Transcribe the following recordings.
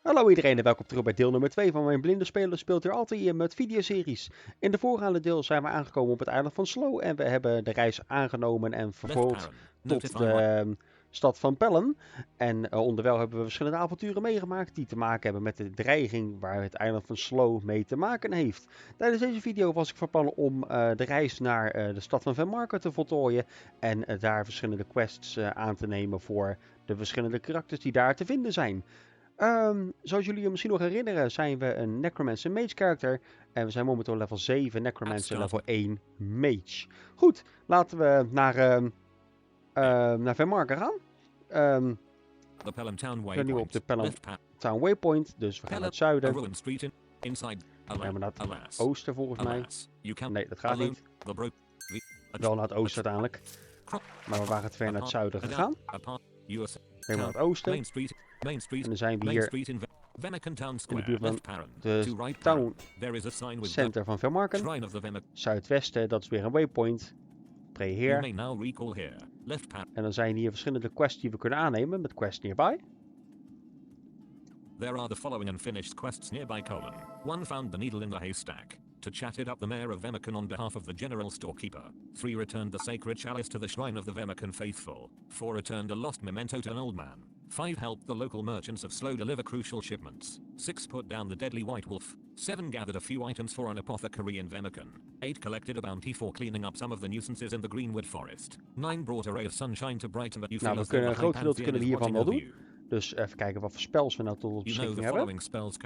Hallo iedereen en welkom terug bij deel nummer 2 van mijn blinde speler speelt hier Alter Aeon Mud videoseries. In de voorgaande deel zijn we aangekomen op het eiland van Slow en we hebben de reis aangenomen en vervolgd tot de stad van Pellen. En onderwijl hebben we verschillende avonturen meegemaakt die te maken hebben met de dreiging waar het eiland van Slow mee te maken heeft. Tijdens deze video was ik van plan om de reis naar de stad van Venmarken te voltooien en daar verschillende quests aan te nemen voor de verschillende karakters die daar te vinden zijn. Zoals jullie je misschien nog herinneren zijn we een Necromancer Mage character. En we zijn momenteel level 7 Necromancer, level 1 Mage. Goed, laten we naar Venmarken gaan. We zijn nu op de Pelham Town Waypoint, dus we gaan naar het zuiden. We gaan naar het oosten volgens mij. Nee, dat gaat niet. Wel naar het oosten uiteindelijk. Maar we waren het ver naar het zuiden gegaan. We gaan naar het oosten. En dan zijn we hier in de buurt van de town center van Venmarken. Zuidwesten, dat is weer een waypoint. Pray here. En dan zijn hier verschillende quests die we kunnen aannemen met quest nearby. There are the following unfinished quests nearby: 1. Found the needle in the haystack. To chat it up the mayor of Venmarken on behalf of the general storekeeper. 3. Returned the sacred chalice to the shrine of the Venmarken faithful. 4. Returned a lost memento to an old man. 5. Helped the local merchants of Slow deliver crucial shipments. 6. Put down the deadly white wolf. 7. Gathered a few items for an apothecary in Venmarken. 8. Collected a bounty for cleaning up some of the nuisances in the Greenwood Forest. 9. Brought a ray of sunshine to brighten the Nou, we kunnen een groot gedeelte kunnen we hiervan wel doen. Dus even kijken wat voor spells we nou tot onze beschikking hebben. Spells: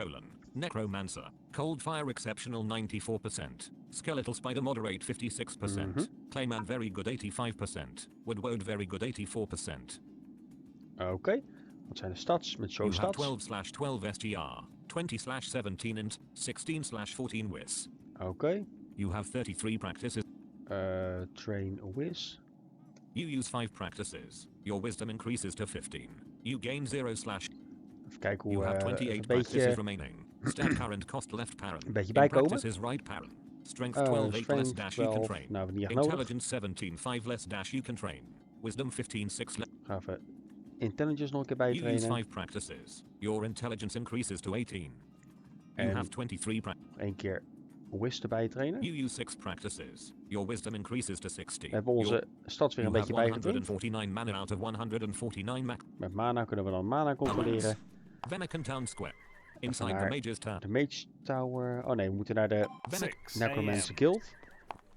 Necromancer, Cold Fire exceptional 94%, Skeletal Spider moderate 56%, Clayman very good 85%, Woodwode very good 84%. Oké, wat zijn de stats met show stats? 12/12 STR, 20/17 int, 16/14 wis. Oké. You have 33 practices. Train a whiz. You use 5 practices. Your wisdom increases to 15. You gain 0/. Even kijken hoe you have 28 practices remaining. Stat current cost left parent. Een beetje bijkomen. Practices right parent. Strength 12 8 less dash you can train. Nou, niet echt Intelligence 17 5 less dash you can train. Wisdom 15 6 less. Ga even intelligence nog een keer bijtrainen. You use 5 practices. Your intelligence increases to 18. You have 23 practices. Eén keer Wiz erbij trainen. You use 6 practices. Your wisdom increases to 60. We hebben onze stats weer een beetje bijgetraind. 149 mana out of 149 max. Met mana kunnen we dan mana controleren. Venmarken Town Square. Inside the Mage's Tower. De Mage Tower. Oh nee, we moeten naar de Necromancer Guild.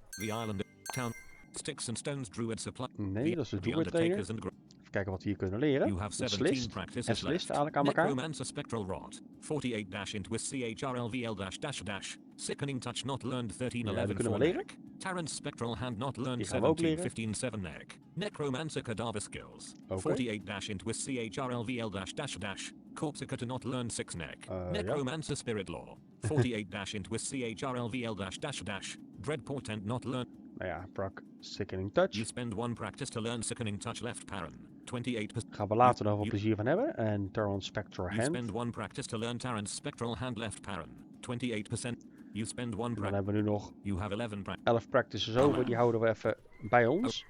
The Island Town. Sticks and Stones Druid Supply. Nee, dat is de Druid trainer. Even kijken wat we hier kunnen leren. You have 17 practices left. Eigenlijk aan elkaar. Necromancer Spectral Rod. 48 dash int with CHRLVL dash dash dash. Sickening Touch not learned 1311 4 neck. Terrence Spectral Hand not learned 1715 7 neck. Necromancer Cadaver Skills. 48 dash int with CHRLVL dash dash dash. Corpsica to not learn 6 neck. Necromancer Spirit Law. 48 dash int with CHRLVL dash dash dash. Dread Portent not learn. Nou ja, Brock, Sickening Touch. You spend 1 practice to learn Sickening Touch left parent. 28%. Gaan we later nog wel plezier van hebben. En Terrence Spectral Hand. You spend 1 practice to learn Terrence Spectral Hand left parent. 28%. You spend 1 practice. Dan hebben we nu nog you have 11 practices over. Die houden we even bij ons.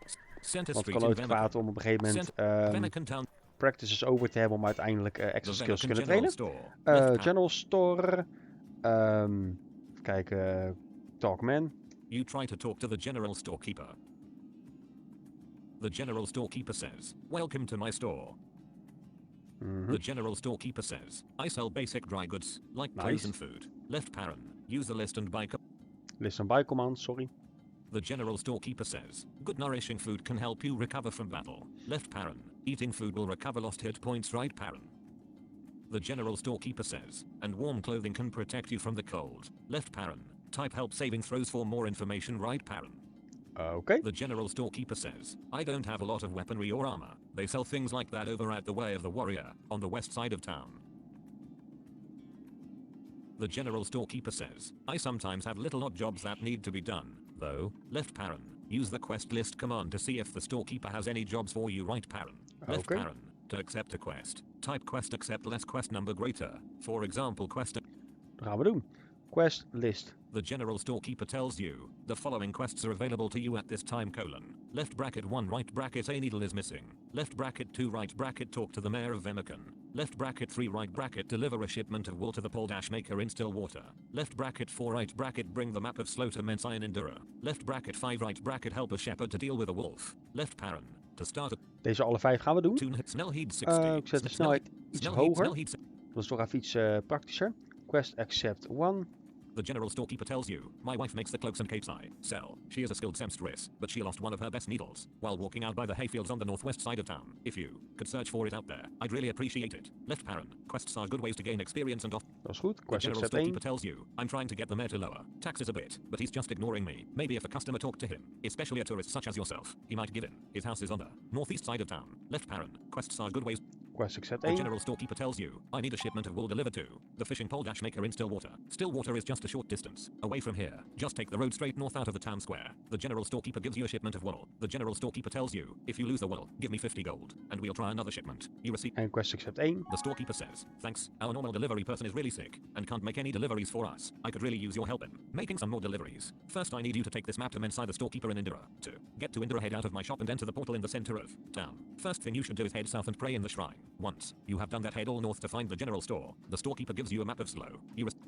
Want het kan nooit kwaad om op een gegeven moment practices over te hebben om uiteindelijk extra skills te kunnen trainen. General Store. Even kijken. Talkman. You try to talk to the general storekeeper. The general storekeeper says, "Welcome to my store." The general storekeeper says, "I sell basic dry goods, like clothes and food." Left parent. Use the list and buy. List and buy command, sorry. The general storekeeper says, "Good nourishing food can help you recover from battle." Left parent. Eating food will recover lost hit points. Right parent. The general storekeeper says, "And warm clothing can protect you from the cold." Left parent. Type help saving throws for more information. Right parent. Okay. The general storekeeper says, "I don't have a lot of weaponry or armor. They sell things like that over at the Way of the Warrior, on the west side of town." The general storekeeper says, "I sometimes have little odd jobs that need to be done, though." Left parent. Use the quest list command to see if the storekeeper has any jobs for you. Right parent. Left parent. To accept a quest. Type quest accept less quest number greater. For example quest. Dat gaan we doen. Quest list. The general storekeeper tells you, "The following quests are available to you at this time: left bracket 1 right bracket a needle is missing. Left bracket 2 right bracket talk to the mayor of Venmarken. Left bracket 3 right bracket deliver a shipment of wool to the pole dash maker in Stillwater. Left bracket 4 right bracket bring the map of Sloter Mensa in Indura. Left bracket 5 right bracket help a shepherd to deal with a wolf. Left parent to start a... Deze alle 5 gaan we doen. Snel heat 60. Ik zet de snelheid iets hoger. Dat is toch even iets praktischer. Quest accept 1. The general storekeeper tells you, my wife makes the cloaks and capes I sell. She is a skilled seamstress, but she lost one of her best needles while walking out by the hayfields on the northwest side of town. If you could search for it out there, I'd really appreciate it. Left parent, quests are good ways to gain experience and off. Dat is goed. The Quest general accept 1. storekeeper tells you, I'm trying to get the mayor to lower taxes a bit, but he's just ignoring me. Maybe if a customer talked to him, especially a tourist such as yourself, he might give in. His house is on the northeast side of town. Left parent, quests are good ways. Quest accept The 1. general storekeeper tells you, I need a shipment of wool delivered to the fishing pole dash maker in Stillwater. Stillwater is just a short distance away from here. Just take the road straight north out of the town square. The general storekeeper gives you a shipment of wool. The general storekeeper tells you, if you lose the wool, give me 50 gold, and we'll try another shipment. You receive... En quest accept 1. The storekeeper says, thanks, our normal delivery person is really sick, and can't make any deliveries for us. I could really use your help in making some more deliveries. First I need you to take this map to Mensa the storekeeper in Indira. To get to Indira, head out of my shop and enter the portal in the center of town. First thing you should do is head south and pray in the shrine. Once you have done that, head all north to find the general store. The storekeeper gives you a map of Slow.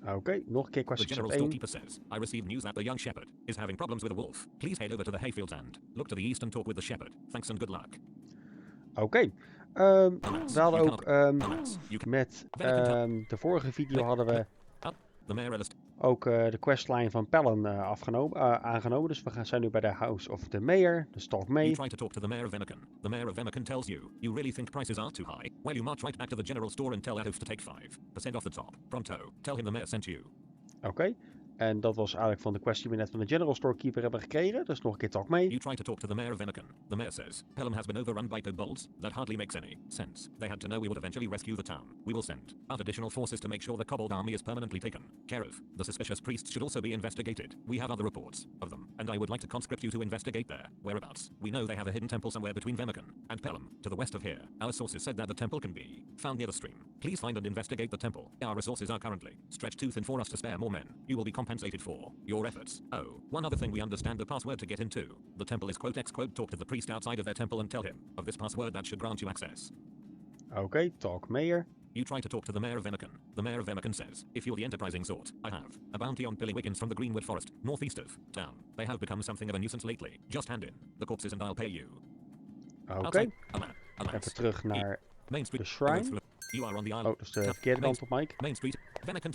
Oké, nog een keer quest The general accept 1. storekeeper says, I received news that the young shepherd is having problems with a wolf. Please head over to the hayfields and look to the east and talk with the shepherd. Thanks and good luck. Oké. We hadden ook met de vorige video hadden we ook de questline van Pellen aangenomen. Dus we zijn nu bij de House of the Mayor, de Stalk May. You try to talk to the mayor of Venmarken. The mayor of Venmarken tells you, you really think prices are too high? Well, you march right back to the general store and tell Adolf to take 5% off the top. Pronto. Tell him the mayor sent you. Oké. En dat was eigenlijk van de quest die we net van de general storekeeper hebben gekregen. Dus nog een keer talk mee. You try to talk to the mayor of Venmarken. The mayor says, Pelham has been overrun by kobolds. That hardly makes any sense. They had to know we would eventually rescue the town. We will send out additional forces to make sure the kobold army is permanently taken care of. The suspicious priests should also be investigated. We have other reports of them, and I would like to conscript you to investigate their whereabouts. We know they have a hidden temple somewhere between Venmarken and Pelham, to the west of here. Our sources said that the temple can be found near the stream. Please find and investigate the temple. Our resources are currently stretched too thin for us to spare more men. You will be compensated for your efforts. Oh, one other thing, we understand the password to get into the temple is quote X quote. Talk to the priest outside of their temple and tell him of this password that should grant you access. Okay, talk mayor. You try to talk to the mayor of Venmarken. The mayor of Venmarken says, if you're the enterprising sort, I have a bounty on Billy Wiggins from the Greenwood Forest, northeast of town. They have become something of a nuisance lately. Just hand in the corpses and I'll pay you. Oké. Even terug naar de shrine. You are on the island. Oh, dat is de verkeerde kant op, Mike. Main Street, Venmarken.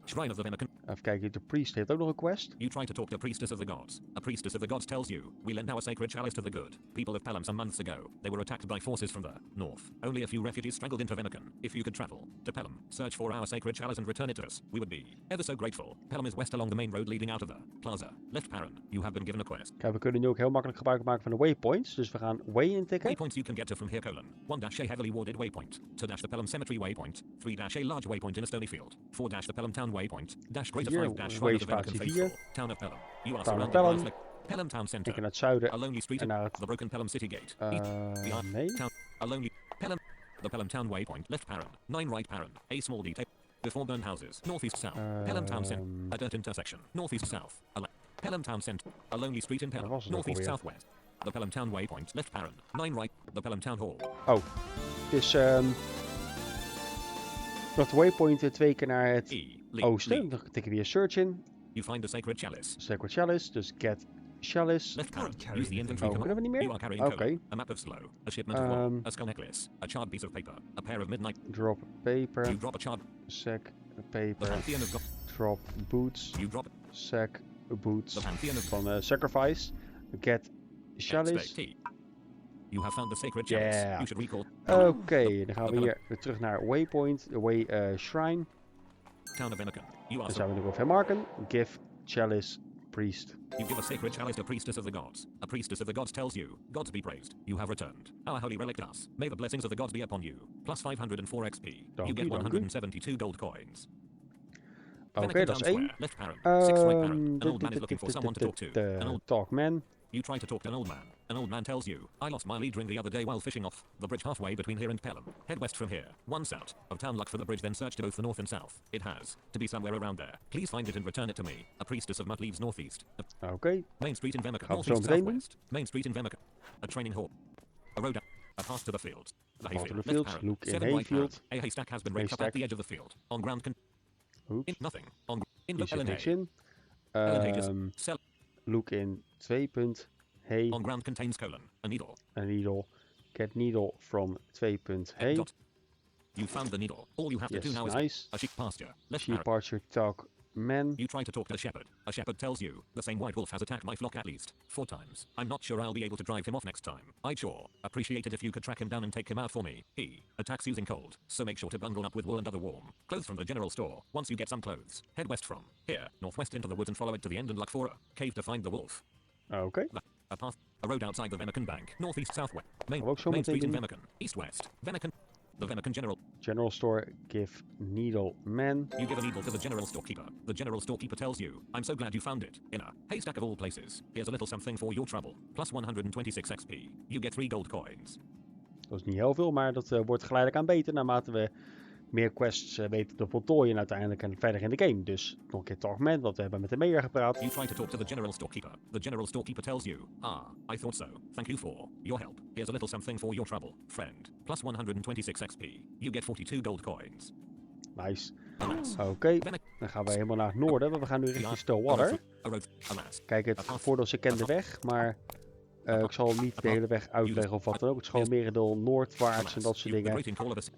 Shrine of the Venmarken. Even kijken, de priest heeft ook nog een quest. You try to talk to priestess of the gods. A priestess of the gods tells you, we lent our sacred chalice to the good people of Pelham some months ago. They were attacked by forces from the north. Only a few refugees straggled into Venmarken. If you could travel to Pelham, search for our sacred chalice and return it to us, we would be ever so grateful. Pelham is west along the main road leading out of the plaza. Left parent, you have been given a quest. Kijk, we kunnen nu ook heel makkelijk gebruik maken van de waypoints. Dus we gaan way intikken. Waypoints you can get to from here, 1-a heavily warded waypoint. 2-the Pelham Cemetery waypoint. 3-a large waypoint in a stony field. 4-the Pelham Town waypoint. Greater 5-dash Shrine of the Venmarken faithful. Town of Pelham. You are surrounded by Pelham Town Center. Naar het zuiden. A lonely street en naar het... the broken Pelham City Gate. Nee. Town. A lonely Pelham. The Pelham Town waypoint. Left parent. 9 right parent. A small detail. Before burned houses. Northeast south. Pelham Town Center. A dirt intersection. Northeast south. Pelham Town Center. A lonely street in Pelham. Northeast southwest. The Pelham Town waypoint. Left parent. 9 right. The Pelham Town Hall. Oh. Dus dat waypoint 2 keer naar het oosten. Dan tikken we hier search in. You find the sacred chalice. Sacred chalice, dus get chalice. Left parent. Use the inventory. Kunnen we niet meer? You are carrying code. A map of Slow. A shipment of wool. A skull necklace. A charred piece of paper. A pair of midnight. Drop paper. You drop a charred sack paper. The pantheon of God. Drop boots. You drop sack boots. The pantheon of van sacrifice. Get chalice. You have found the sacred chalice. Yeah. You should recall. Oké, dan gaan we hier weer terug naar waypoint, shrine. Town of Venmarken. Dan zijn we nu op Venmarken. Give chalice priest. You give a sacred chalice to priestess of the gods. A priestess of the gods tells you, gods be praised, you have returned our holy relic to us. May the blessings of the gods be upon you. Plus 504 XP. You get 172 gold coins. Oké, dat is 1. Left parent. 6 right parent. An old man is looking for someone to talk to. An old talk man. You try to talk to an old man. An old man tells you, I lost my lead ring the other day while fishing off the bridge halfway between here and Pelham. Head west from here. Once out of town, look for the bridge, then search to both the north and south. It has to be somewhere around there. Please find it and return it to me. A priestess of mud leaves northeast. Okay. Main street in Venmarken. Northeast southwest. Main street in Venmarken. A training hall. A road. A path to the field. The Path to the hayfield. field. Left Look in 7 right hayfield. A haystack has been raked up at the edge of the field. On ground Oops. nothing. On in Hier the zit niks hay. in. Ellen Hages. Cell. Look in 2 punt. Hay. On ground contains colon. A needle. A needle. Get needle from 2 punt. Hay. Dot. You found the needle. All you have to do Yes, now is nice. a sheep pasture. Left Sheep arrow. pasture talk man. You try to talk to the shepherd. A shepherd tells you, the same white wolf has attacked my flock at least 4 times. I'm not sure I'll be able to drive him off next time. I'd sure appreciate it if you could track him down and take him out for me. He attacks using cold, so make sure to bundle up with wool and other warm clothes from the general store. Once you get some clothes, head west from here, northwest into the woods and follow it to the end and look for a cave to find the wolf. Oké. A path, a road outside the Venmarken bank, northeast southwest. Main Ook zo Main meteen Street in doen. Venmarken, east-west. Venmarken. The Venmarken General. General store. Give needle man. You give a needle to the general storekeeper. The general storekeeper tells you, I'm so glad you found it. In a haystack of all places. Here's a little something for your trouble. Plus 126 XP. You get 3 gold coins. Dat is niet heel veel, maar dat wordt geleidelijk aan beter naarmate we meer quests weten te voltooien uiteindelijk en verder in de game. Dus nog een keer talk man, want we hebben met de mayor gepraat. You try to talk to the general storekeeper. The general storekeeper tells you, I thought so. Thank you for your help. Here's a little something for your trouble, friend. Plus 126 XP. You get 42 gold coins. Nice. Oké, dan gaan we helemaal naar het noorden, want we gaan nu richting Stillwater. Kijk, het voordeel is ik ken de weg, maar ik zal niet de hele weg uitleggen of wat dan ook. Het is gewoon merendeel noordwaarts en dat soort dingen.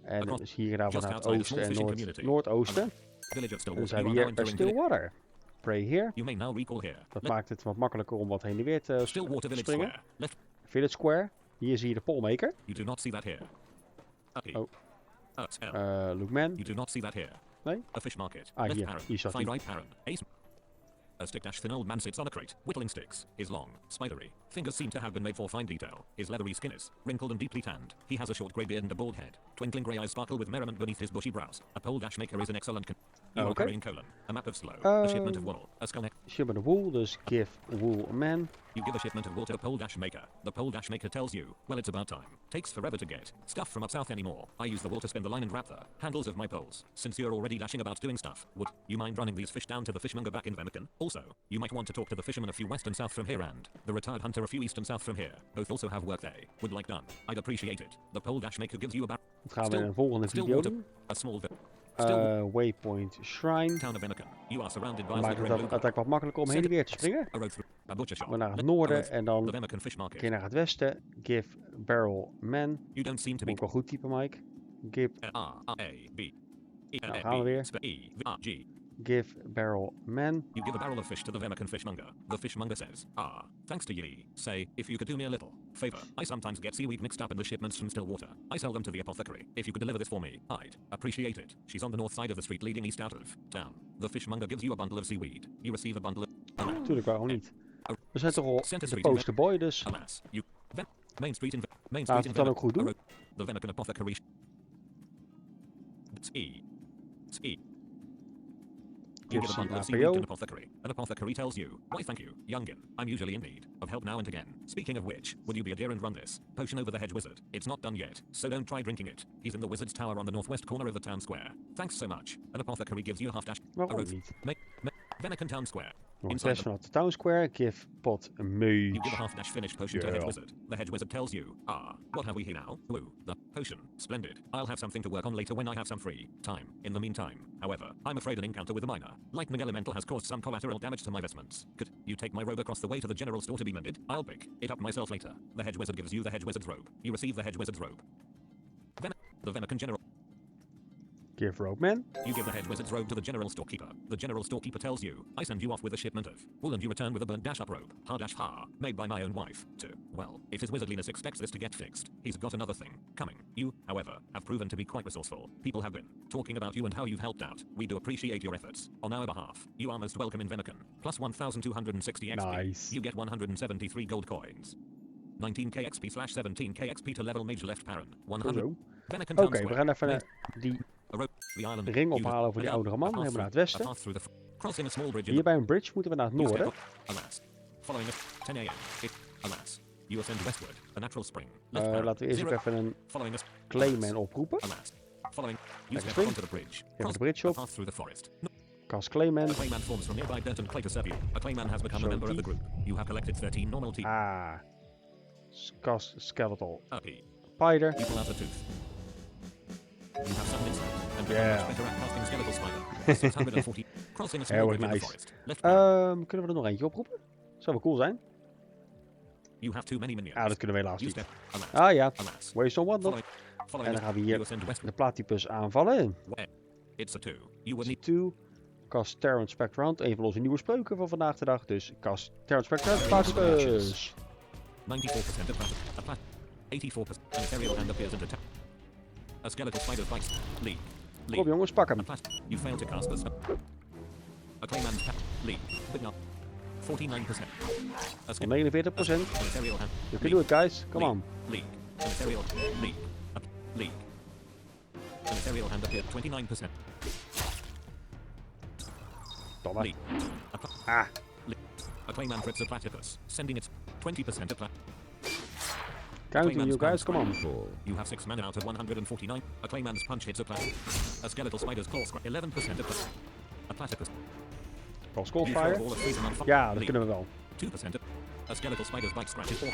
En dus hier en daar wat naar het oosten en noordoosten. En dan zijn we hier bij Stillwater. Pray here. Dat maakt het wat makkelijker om wat heen en weer te springen. Village Square. Hier zie je de Polmaker. Oh. Look man. Nee? A fish market. Ah, hier zat hij. A stick dash thin old man sits on a crate, whittling sticks. His long, spidery fingers seem to have been made for fine detail. His leathery skin is wrinkled and deeply tanned. He has a short grey beard and a bald head. Twinkling grey eyes sparkle with merriment beneath his bushy brows. A pole dash maker is an excellent You are carrying colon. A map of slow. A shipment of wool. A skull neck. Shipment of wool, dus give wool man. You give a shipment of wool to the pole dash maker. The pole dash maker tells you, well, it's about time. Takes forever to get stuff from up south anymore. I use the wool to spin the line and wrap the handles of my poles. Since you're already dashing about doing stuff, would you mind running these fish down to the fishmonger back in Venmarken? Also, you might want to talk to the fisherman a few west and south from here and the retired hunter a few east and south from here. Both also have work they would like done. I'd appreciate it. The pole dash maker gives you about. Dat gaan we in een volgende video doen. A small Waypoint Shrine. Town of Venmarken. You are surrounded by Maakt het uiteindelijk wat makkelijker om heen en weer te springen. We naar het noorden en dan een keer naar het westen. Give Barrel Man. Moet ik wel goed typen, Mike. Give. Nou gaan we weer. Give Barrel Man. You give a barrel of fish to the Venmarken fishmonger. The fishmonger says, thanks to ye. Say, if you could do me a little favor. I sometimes get seaweed mixed up in the shipments from Stillwater. I sell them to the apothecary. If you could deliver this for me, I'd appreciate it. She's on the north side of the street leading east out of town. The fishmonger gives you a bundle of seaweed. You receive a bundle of... Natuurlijk, waarom niet? We zijn toch al de posterboy, dus... Main Street in... Laten we het dan ook goed doen. The Venmarken apothecary... You give a bundle of seaweed to an apothecary. An apothecary tells you, why thank you, youngin. I'm usually in need of help now and again. Speaking of which, would you be a dear and run this potion over the hedge wizard? It's not done yet, so don't try drinking it. He's in the wizard's tower on the northwest corner of the town square. Thanks so much. An apothecary gives you a half dash. Waarom niet? Venmarken town square. Northwest vanaf de town square. Give pot mage. You give a half dash finished potion to hedge wizard. The hedge wizard tells you, what have we here now? Woo, the potion. Splendid. I'll have something to work on later when I have some free time. In the meantime, however, I'm afraid an encounter with a miner lightning elemental has caused some collateral damage to my vestments. Could you take my robe across the way to the general store to be mended? I'll pick it up myself later. The hedge wizard gives you the hedge wizard's robe. You receive the hedge wizard's robe. The Venmarken general. Give rope man. You give the hedge wizard's robe to the general storekeeper. The general storekeeper tells you, I send you off with a shipment of wool and you return with a burnt dash-up robe. Ha-dash-ha, made by my own wife. Well, if his wizardliness expects this to get fixed, he's got another thing coming. You, however, have proven to be quite resourceful. People have been talking about you and how you've helped out. We do appreciate your efforts. On our behalf, you are most welcome in Venmarken. Plus 1,260 XP. Nice. You get 173 gold coins. 19k XP / 17k XP to level mage left parent. 100. Oké, we gaan even die ring ophalen voor die oudere man. Helemaal naar het westen. Hier bij een bridge moeten we naar het noorden. Laten we eerst ook even een Clayman oproepen. Even de bridge op. Cast Clayman. Cast Skeletal spider. You pull out a tooth. You have some insight and become Yeah. much better at casting skeletal spider. 640. Crossing a small Heel bridge erg in the nice. forest. Left click. Kunnen we er nog eentje oproepen? Zou wel cool zijn. You have too many minions. Ah, dat kunnen we helaas Use niet. them. Alas. Ah ja, Alas. waste on what not. Following En dan gaan we hier you ascend west. de platypus aanvallen. It's a 2. You would need 2. Cast Terran Spectre Hand. Een van onze nieuwe spreuken van vandaag de dag. Dus cast Terran Spectre Hand. Platypus. 94% of plat. 84% an ethereal hand appears and attack. A skeletal spider bites. Leap. Kom jongens, pak hem. A plat. You fail to cast the spell. A clayman's pack. Leap. But not. 49%. A Van 49%. An ethereal hand. You can do it, guys. Come on. Leap. An ethereal. Leap. Leap. An ethereal hand appears. 29%. Domme. Leap. Ah. A clayman crits a platypus, sending its 20% of plat. Counting you guys, come on. You have 6 mana out of 149. A clayman's punch hits a platypus. A skeletal spider's claw scratch 11% of plat. A platypus. Call You throw a Skullfire. ball of freezing on fire. Ja, dat Leap. kunnen we wel. 2% of. A skeletal spider's bite scratches 4.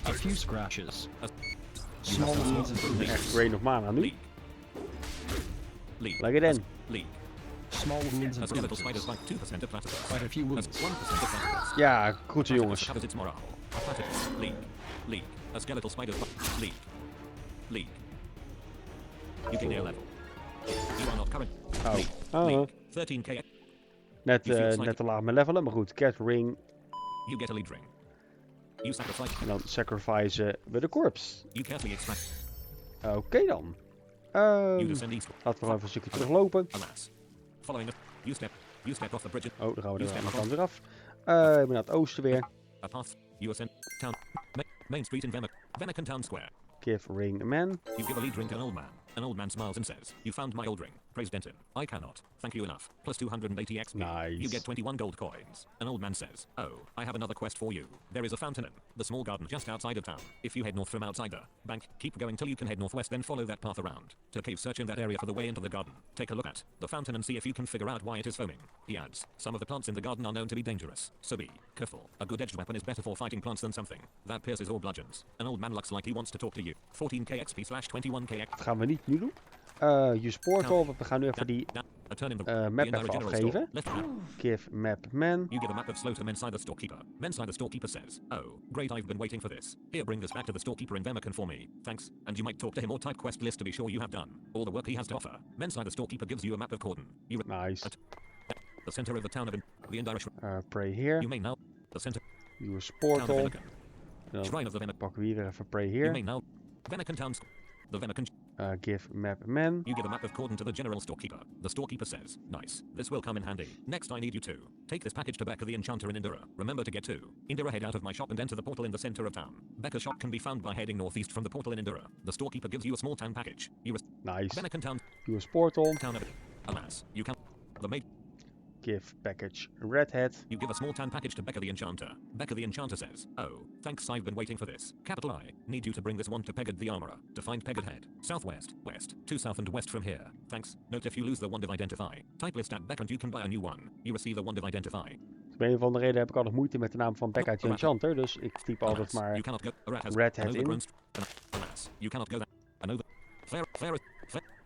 A few scratches. A- Small wounds and bleeding. Echt Rain of Mana nu. Leap. Leap. Leg it in. Leap. Small wounds A and skeletal spider's bruises. bite 2% of platypus. Quite a few That's wounds. 1% of platypus. Ja, goed zo Platypus jongens. recovers its morale. A platypus. Leap. Leap. A skeletal spider's bite. Leap. Leap. You gain air level. You are not current. Oh. Leap. Oh. Leap. 13k. Net, You feel net excited. te laat met levelen, maar goed. Cat Ring. You get a lead ring. You sacrifice. En dan sacrificen we de corpse. You carefully extract. Oké dan. You descend east. Laten we nog even een stukje teruglopen. Alas. Following it, you step off the bridge. Oh, dan gaan we You er aan step de off kant weer af. We gaan naar het oosten weer. a path. You ascend town. Main street in Venmarken Town Square. Give Ring a man. You give a lead ring to an old man. An old man smiles and says, "You found my old ring." Praise Denton. I cannot. Thank you enough. Plus 280 XP. Nice. You get 21 gold coins. An old man says, "Oh, I have another quest for you. There is a fountain in the small garden just outside of town. If you head north from outside the bank, keep going till you can head northwest, then follow that path around. To cave search in that area for the way into the garden. Take a look at the fountain and see if you can figure out why it is foaming." He adds, "Some of the plants in the garden are known to be dangerous, so be careful. A good edged weapon is better for fighting plants than something that pierces or bludgeons." An old man looks like he wants to talk to you. 14k XP / 21k XP. Dat gaan we niet nu doen. Use portal. Want we gaan nu even die A turn in the map the even general afgeven. store. Left click. Give map man. You give a map of Slow to Mensai the storekeeper. Mensai the storekeeper says, "Oh, great, I've been waiting for this. Here, bring this back to the storekeeper in Venmarken for me. Thanks." And you might talk to him or type quest list to be sure you have done all the work he has to offer. Mensai the storekeeper gives you a map of Corden. You Nice. the center of the town of the Indira Shrine. Pray here. You may now the center Use town of portal. Venmarken. Dan Shrine of the Venmarken. pakken we hier even pray You here. may now Venmarken town. The Venmarken. Give map man. You give a map of Corden to the general storekeeper. The storekeeper says, "Nice. This will come in handy. Next, I need you to take this package to Becca the Enchanter in Indira. Remember to get to Indira, head out of my shop and enter the portal in the center of town. Becca's shop can be found by heading northeast from the portal in Indira. The storekeeper gives you a small town package. Nice. Venmarken town, Use portal. town of Alas, you can the maid. Give package red hat. You give a small town package to Becca the Enchanter. Becca the Enchanter says, "Oh, thanks, I've been waiting for this. Capital I need you to bring this one to Pegged the Armorer. To find Pegged Head. Southwest, west, to south and west from here. Thanks. Note if you lose the wand of Identify. Type list at Becca and you can buy a new one. You receive a wand of Identify. Om een of andere reden heb ik altijd moeite met de naam van Becca the Enchanter. Dus ik type altijd Alas, maar you cannot go. A rat has Red an Hat in. overgrown Alas, you cannot go that. An over. Fair.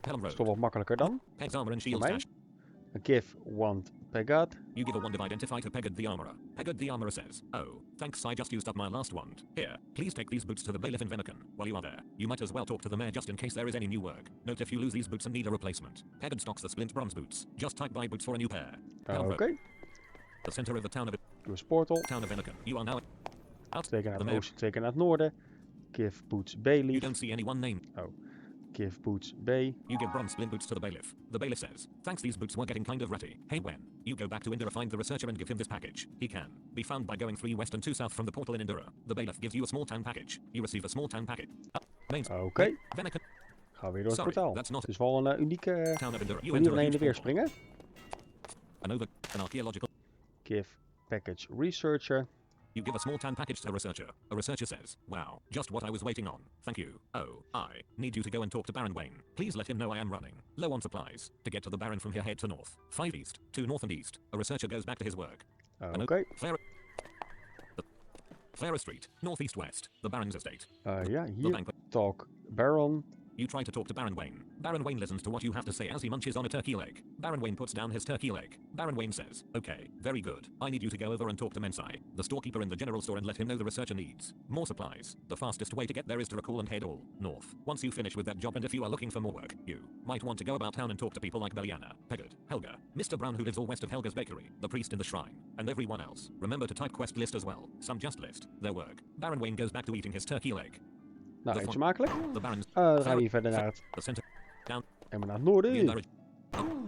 Pelham Dat is toch Road. wat makkelijker dan. Pegged's Armor and Shield mij? Stash. Give wand Pegad. You give a wand of Identify to Pegged the Armorer. Pegged the Armorer says, "Oh, thanks, I just used up my last wand. Here, please take these boots to the bailiff in Venmarken. While you are there, you might as well talk to the mayor just in case there is any new work. Note if you lose these boots and need a replacement. Pegged stocks the splint bronze boots. Just type buy boots for a new pair." Pelham Road. Oké. The center of the town of Use portal. Venmarken. You are now out. Twee keer naar The het mayor. oosten, twee keer naar het noorden. Give boots You Bailey. don't see anyone named. Give boots Bay. You give bronze splint boots to the bailiff. The bailiff says, "Thanks, these boots were getting kind of ratty. Hey, when you go back to Indira, find the researcher and give him this package. He can be found by going 3 west and 2 south from the portal in Indira. The bailiff gives you a small town package. You receive a small town package. Main Oké. Venmarken Gaan we weer door het Sorry, portaal. that's not- Het is wel een unieke town of Indira. You manier enter van a heen en huge weer portal. springen. An archaeological. Give package researcher. You give a small town package to a researcher. A researcher says, "Wow, just what I was waiting on. Thank you. Oh, I need you to go and talk to Baron Wayne. Please let him know I am running low on supplies. To get to the Baron from here, head to north. 5 east, to north and east." A researcher goes back to his work. Oké. Flora Street, northeast west, the Baron's estate. Ja, The hier bank. talk Baron. You try to talk to Baron Wayne. Baron Wayne listens to what you have to say as he munches on a turkey leg. Baron Wayne puts down his turkey leg. Baron Wayne says, okay, very good. I need you to go over and talk to Mensai, the storekeeper in the general store, and let him know the researcher needs more supplies. The fastest way to get there is to recall and head all north. Once you finish with that job, and if you are looking for more work, you might want to go about town and talk to people like Beliana, Peggard, Helga, Mr. Brown who lives all west of Helga's bakery, the priest in the shrine, and everyone else. Remember to type quest list as well. Some just list their work. Baron Wayne goes back to eating his turkey leg. Nou, eet smakelijk. The Baron's Dan gaan we hier verder naar het... the center down. En naar het noorden.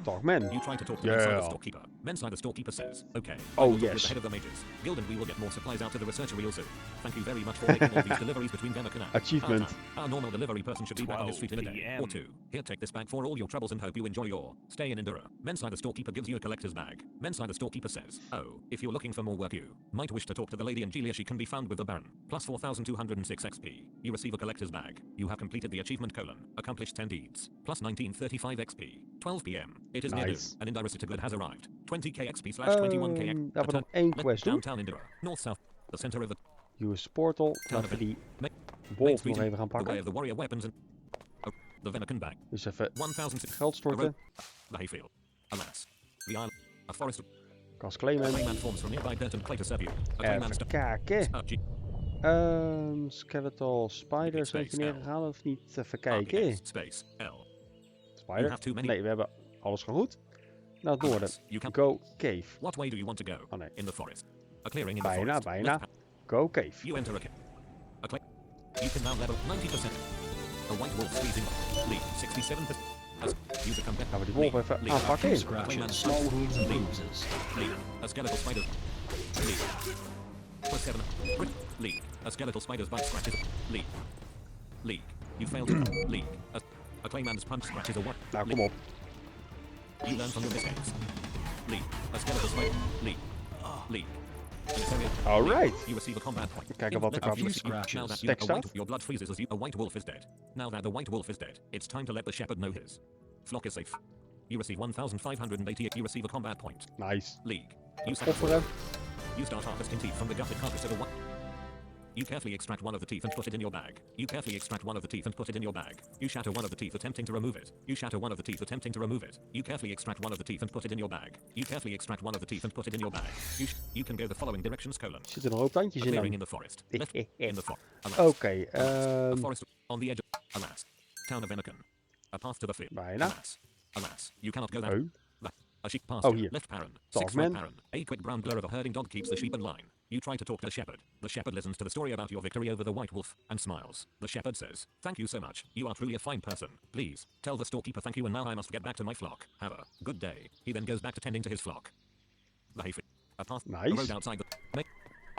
Talk man. You try to talk to Mensai the storekeeper. Mensai the storekeeper says, okay. Oh, With yes. the head of the mages. Guild and we will get more supplies out to the researcher real soon. Thank you very much for making all these deliveries between Venmarken and Achievement. Our normal delivery person should be back on his feet in a day or two. Here, take this bag for all your troubles and hope you enjoy your stay in Indira. Mensai the storekeeper gives you a collector's bag. Mensai the storekeeper says, oh, if you're looking for more work, you might wish to talk to the lady Angelia. She can be found with the Baron. Plus 4,206 XP. You receive a collector's bag. You have completed the achievement : accomplished 10 deeds. Plus 1935 XP. 12 PM. It is near noon. An Indira citadel has arrived. 20k XP / 21k XP. Laten we nog één quest doen. Downtown Indira. North-south. The center of the US portal. Laten we die wolf nog even gaan the way pakken. of the warrior weapons and the Venmarken bag. Dus even 1000 geld storten. The hayfield. Alas. The island. A forest. Kas A claimen. clayman forms from nearby dirt and clay to serve you. A clayman Even kijken. Skeletal spiders heeft je neergegaan of niet? Even kijken. Space L. Spider? Nee, we hebben alles goed. Naar het noorden. Go cave. What way do you want to go? Oh nee. In the forest. A clearing in the Bijna, forest. bijna. Go cave. You enter a cave. A clay. You can now level 90%. A white wolf squeezing. Lead 67%. As you become better. Gaan we die wolf even aanpakken. Scratches, small wounds and bruises. Lead. A skeletal spider. Lead. Plus 7. Lead. A skeletal spider's bite scratches. Lead. Lead. You failed to lead. A clayman's punch scratches a what? Nou, kom op. You learn from your mistakes. Lead. A skeletal spider. Lead. Lead. Alright. You receive a combat point. Kijken wat er kan. Now that Tekst staat. your blood freezes as a white wolf is dead. Now that the white wolf is dead, it's time to let the shepherd know his flock is safe. You receive 1,580. You receive a combat point. Nice. League. You Offeren. You start harvesting teeth from the gutted carcass of a white. You carefully extract one of the teeth and put it in your bag. You carefully extract one of the teeth and put it in your bag. You shatter one of the teeth attempting to remove it. You shatter one of the teeth attempting to remove it. You carefully extract one of the teeth and put it in your bag. You carefully extract one of the teeth and put it in your bag. You can go the following directions: Zitten er nog hoop tandjes in clearing dan? in the forest. Left in the forest. Oké. A forest on the edge of alas. Town of Venmarken. A path to the field. Bijna. Alas. You cannot go there. A sheep pasture. Oh, hier. Left parent. Talk, 6 man. right parent. A quick brown blur of a herding dog keeps the sheep in line. You try to talk to the shepherd. The shepherd listens to the story about your victory over the white wolf and smiles. The shepherd says, thank you so much. You are truly a fine person. Please, tell the storekeeper thank you, and now I must get back to my flock. Have a good day. He then goes back to tending to his flock. The hayfield. A path. Nice. A road outside the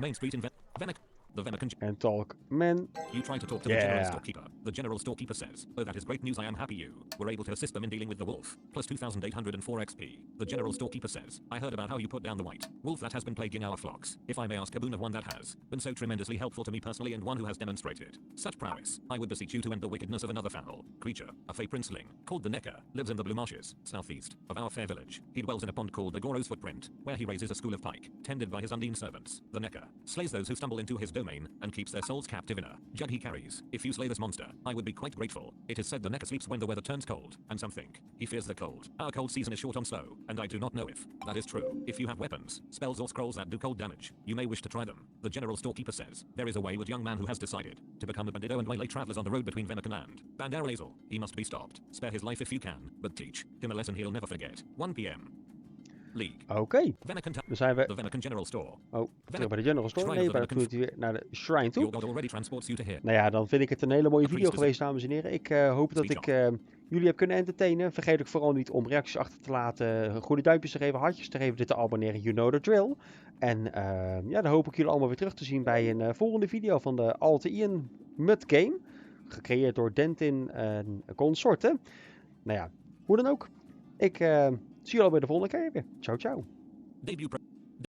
main street in Venmarken. The Venmarken. En talk man. You try to talk to the general storekeeper. The general storekeeper says, oh, that is great news. I am happy you were able to assist them in dealing with the wolf. Plus 2,804 XP. The general storekeeper says, I heard about how you put down the white wolf that has been plaguing our flocks. If I may ask a boon of one that has been so tremendously helpful to me personally, and one who has demonstrated such prowess, I would beseech you to end the wickedness of another foul creature, a fey princeling, called the Necker, lives in the Blue Marshes, southeast of our fair village. He dwells in a pond called the Goro's Footprint, where he raises a school of pike, tended by his undine servants. The Necker slays those who stumble into his domain, and keeps their souls captive in a jug he carries. If you slay this monster, I would be quite grateful. It is said the Necker sleeps when the weather turns cold, and some think he fears the cold. Our cold season is short on snow, and I do not know if that is true. If you have weapons, spells or scrolls that do cold damage, you may wish to try them. The general storekeeper says, there is a wayward young man who has decided to become a bandito and waylay travelers on the road between Venmarken and Bandar Lazel. He must be stopped. Spare his life if you can, but teach him a lesson he'll never forget. 1 PM. League. Oké. Dan zijn we... The Venmarken General Store. Oh, terug bij de General Store. Nee, maar dan moet hij weer naar de Shrine toe. Your god already transports you to here. Nou ja, dan vind ik het een hele mooie video geweest, dames en heren. Ik hoop dat ik jullie heb kunnen entertainen. Vergeet ook vooral niet om reacties achter te laten, goede duimpjes te geven, hartjes te geven, dit te abonneren. You know the drill. En ja, dan hoop ik jullie allemaal weer terug te zien bij een volgende video van de Alter Aeon Mud Game. Gecreëerd door Dentin en consorten. Nou ja, hoe dan ook. Ik zie jullie bij de volgende keer weer. Ciao, ciao. Debut